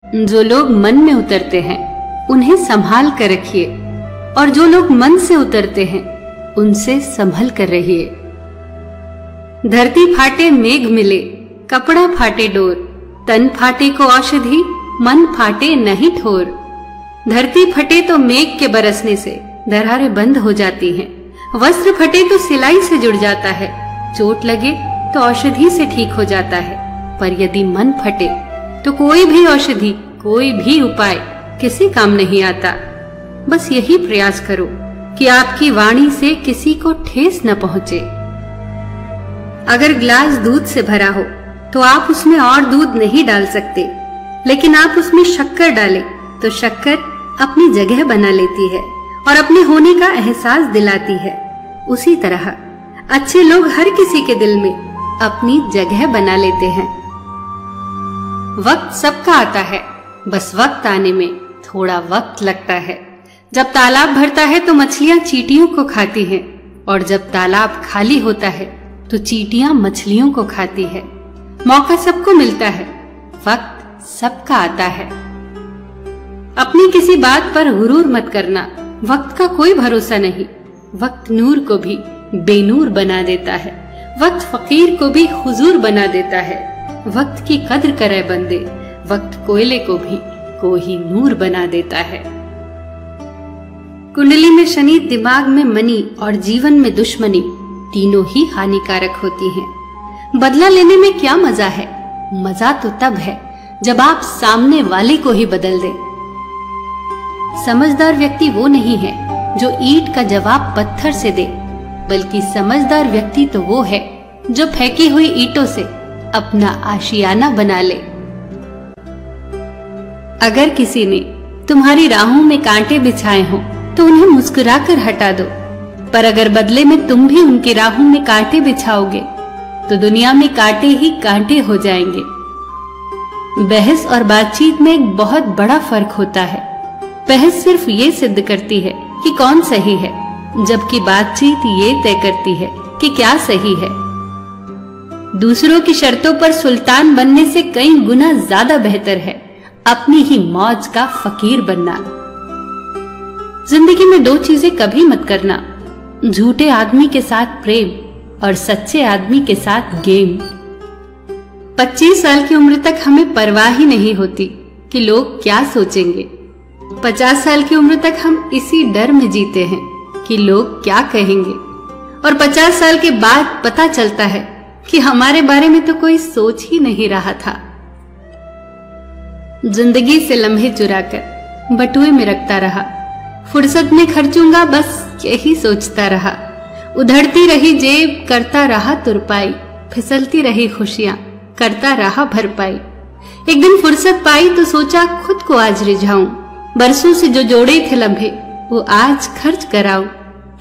जो लोग मन में उतरते हैं उन्हें संभाल कर रखिए, और जो लोग मन से उतरते हैं उनसे संभल कर रहिए। धरती फाटे मेघ मिले, कपड़ा फाटे डोर, तन फाटे को औषधि, मन फाटे नहीं ठोर। धरती फटे तो मेघ के बरसने से दरारें बंद हो जाती हैं, वस्त्र फटे तो सिलाई से जुड़ जाता है, चोट लगे तो औषधि से ठीक हो जाता है। पर यदि मन फटे तो कोई भी औषधि, कोई भी उपाय किसी काम नहीं आता। बस यही प्रयास करो कि आपकी वाणी से किसी को ठेस न पहुंचे। अगर गिलास दूध से भरा हो तो आप उसमें और दूध नहीं डाल सकते, लेकिन आप उसमें शक्कर डालें तो शक्कर अपनी जगह बना लेती है और अपने होने का एहसास दिलाती है। उसी तरह अच्छे लोग हर किसी के दिल में अपनी जगह बना लेते हैं। वक्त सबका आता है, बस वक्त आने में थोड़ा वक्त लगता है। जब तालाब भरता है तो मछलियां चींटियों को खाती हैं, और जब तालाब खाली होता है तो चींटियां मछलियों को खाती है। मौका सबको मिलता है, वक्त सबका आता है। अपनी किसी बात पर गुरूर मत करना, वक्त का कोई भरोसा नहीं। वक्त नूर को भी बेनूर बना देता है, वक्त फकीर को भी हुजूर बना देता है। वक्त की कद्र करे बंदे, वक्त कोयले को भी कोई नूर बना देता है। कुंडली में शनि, दिमाग में मनी और जीवन में दुश्मनी तीनों ही हानिकारक होती हैं। बदला लेने में क्या मजा है? मजा तो तब है जब आप सामने वाले को ही बदल दें। समझदार व्यक्ति वो नहीं है जो ईंट का जवाब पत्थर से दे, बल्कि समझदार व्यक्ति तो वो है जो फेंकी हुई ईंटों से अपना आशियाना बना ले। अगर किसी ने तुम्हारी राहों में कांटे बिछाए हों तो उन्हें मुस्कुराकर हटा दो, पर अगर बदले में तुम भी उनकी राहों में कांटे बिछाओगे तो दुनिया में कांटे ही कांटे हो जाएंगे। बहस और बातचीत में एक बहुत बड़ा फर्क होता है। बहस सिर्फ ये सिद्ध करती है कि कौन सही है, जबकि बातचीत ये तय करती है कि क्या सही है। दूसरों की शर्तों पर सुल्तान बनने से कई गुना ज्यादा बेहतर है अपनी ही मौज का फकीर बनना। जिंदगी में दो चीजें कभी मत करना, झूठे आदमी के साथ प्रेम और सच्चे आदमी के साथ गेम। 25 साल की उम्र तक हमें परवाह ही नहीं होती कि लोग क्या सोचेंगे। 50 साल की उम्र तक हम इसी डर में जीते हैं कि लोग क्या कहेंगे, और 50 साल के बाद पता चलता है कि हमारे बारे में तो कोई सोच ही नहीं रहा था। जिंदगी से लम्हे चुराकर बटुए में रखता रहा, फुर्सत में खर्चूंगा बस यही सोचता रहा। उधड़ती रही जेब, करता रहा तुरपाई, फिसलती रही खुशियां, करता रहा भरपाई। एक दिन फुर्सत पाई तो सोचा खुद को आज रिझाऊं, बरसों से जो जोड़े थे लम्हे वो आज खर्च कराऊं।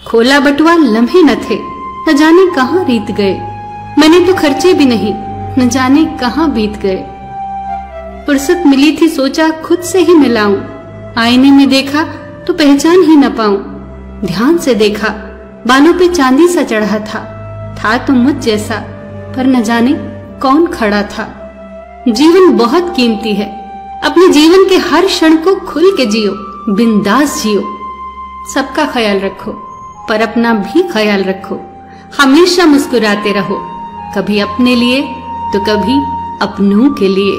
खोला बटुआ लम्हे न थे, न जाने कहां रीत गए, मैंने तो खर्चे भी नहीं, न जाने कहां बीत गए। फुर्सत मिली थी सोचा खुद से ही मिलाऊं, आईने में देखा तो पहचान ही न पाऊं। ध्यान से देखा बालों पे चांदी सा चढ़ा था तो मुझ जैसा, पर न जाने कौन खड़ा था। जीवन बहुत कीमती है, अपने जीवन के हर क्षण को खुल के जियो, बिंदास जियो। सबका ख्याल रखो पर अपना भी ख्याल रखो। हमेशा मुस्कुराते रहो, कभी अपने लिए तो कभी अपनों के लिए।